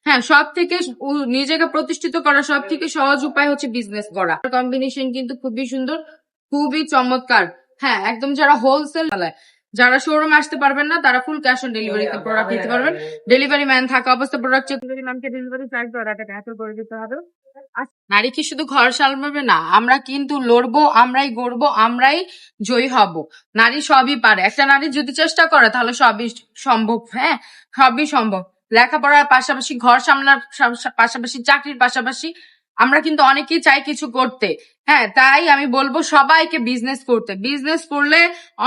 হ্যাঁ, সব থেকে নিজেকে প্রতিষ্ঠিত করা সব থেকে সহজ উপায় হচ্ছে বিজনেস করা। কম্বিনেশন কিন্তু খুবই সুন্দর, খুবই চমৎকার। হ্যাঁ, একদম যারা হোলসেল, যারা শোরুম আসতে পারবেন না তারা ফুল ক্যাশ অন ডেলিভারিতে প্রোডাক্ট নিতে পারবেন। ডেলিভারি ম্যান থাকা অবস্থা প্রোডাক্ট চেক করে নামকে ডেলিভারি চার্জ দেওয়া টাকা ক্যান্সেল করে দিতে হবে। নারী কি শুধু ঘর সামলাবে না, আমরা কিন্তু লড়বো, আমরাই গড়বো, আমরাই জয়ী হব। নারী সবই পারে, একটা নারী যদি চেষ্টা করে তাহলে সবই সম্ভব। হ্যাঁ, সবই সম্ভব। লেখাপড়ার পাশাপাশি, ঘর সামলার পাশাপাশি, চাকরির পাশাপাশি আমরা কিন্তু অনেকেই চাই কিছু করতে। হ্যাঁ, তাই আমি বলবো সবাইকে বিজনেস করতে। বিজনেস করলে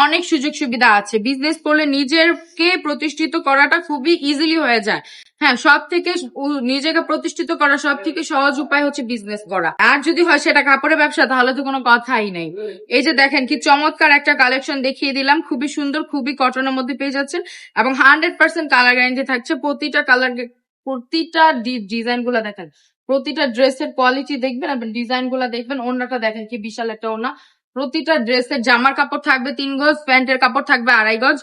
অনেক সুযোগ সুবিধা আছে। বিজনেস করলে নিজেকে প্রতিষ্ঠিত করাটা খুবই ইজিলি হয়ে যায়। হ্যাঁ, সব থেকে নিজেকে প্রতিষ্ঠিত করা সব থেকে সহজ উপায় হচ্ছে বিজনেস করা। আর যদি হয় সেটা কাপড়ের ব্যবসা, তাহলে তো কোনো কথাই নেই। এই যে দেখেন কি চমৎকার একটা কালেকশন দেখিয়ে দিলাম, খুবই সুন্দর, খুবই কটনের মধ্যে পেয়ে যাচ্ছেন এবং 100% কালার গ্যারান্টি থাকছে। প্রতিটা ডিজাইন গুলা দেখেন, প্রতিটা ড্রেসের কোয়ালিটি দেখবেন এবং ডিজাইন গুলা দেখবেন। ওড়নাটা দেখেন কি বিশাল একটা ওড়না। প্রতিটা ড্রেসের জামার কাপড় থাকবে 3 গজ, প্যান্টের কাপড় থাকবে 2.5 গজ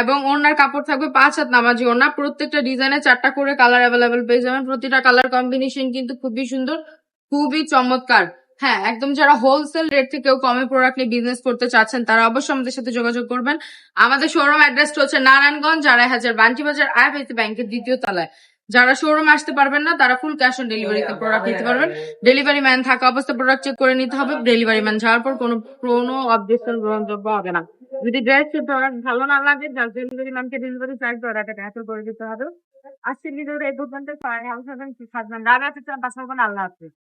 এবং ওড়নার কাপড় থাকবে 5 হাত নামাজি ওড়না। প্রত্যেকটা ডিজাইনে 4টা করে কালার অ্যাভেলেবেল পেয়ে যাবেন। প্রতিটা কালার কম্বিনেশন কিন্তু খুবই সুন্দর, খুবই চমৎকার। হ্যাঁ, একদম যারা হোলসেল রেট থেকেও কমে প্রোডাক্ট নিয়ে বিজনেস করতে চাচ্ছেন তারা অবশ্যই আমাদের সাথে যোগাযোগ করবেন। আমাদের শোরুম অ্যাড্রেসটা হচ্ছে নারায়ণগঞ্জ, 2.5 বান্টি বাজার, আইএফআইসি ব্যাংকের 2য় তলায়। যারা শোরুমে আসতে পারবেন না তারা ফুল ক্যাশ অন ডেলিভারিতে প্রোডাক্ট নিতে পারবেন। ডেলিভারি ম্যান থাকা অবস্থা প্রোডাক্ট চেক করে নিতে হবে। ডেলিভারি ম্যান যাওয়ার পর কোনো অবজেকশন গ্রহণযোগ্য হবে না। যদি ড্রেস ভালো না লাগে, যার ডেলিভারি ম্যানকে ডেলিভারি চার্জ দেওয়া টাকা ক্যান্সেল করে দিতে হবে। আজকের ভিডিওটা এই পর্যন্ত। সবাই ভালো থাকবেন, সুস্থ থাকবেন। আল্লাহ হাফেজ।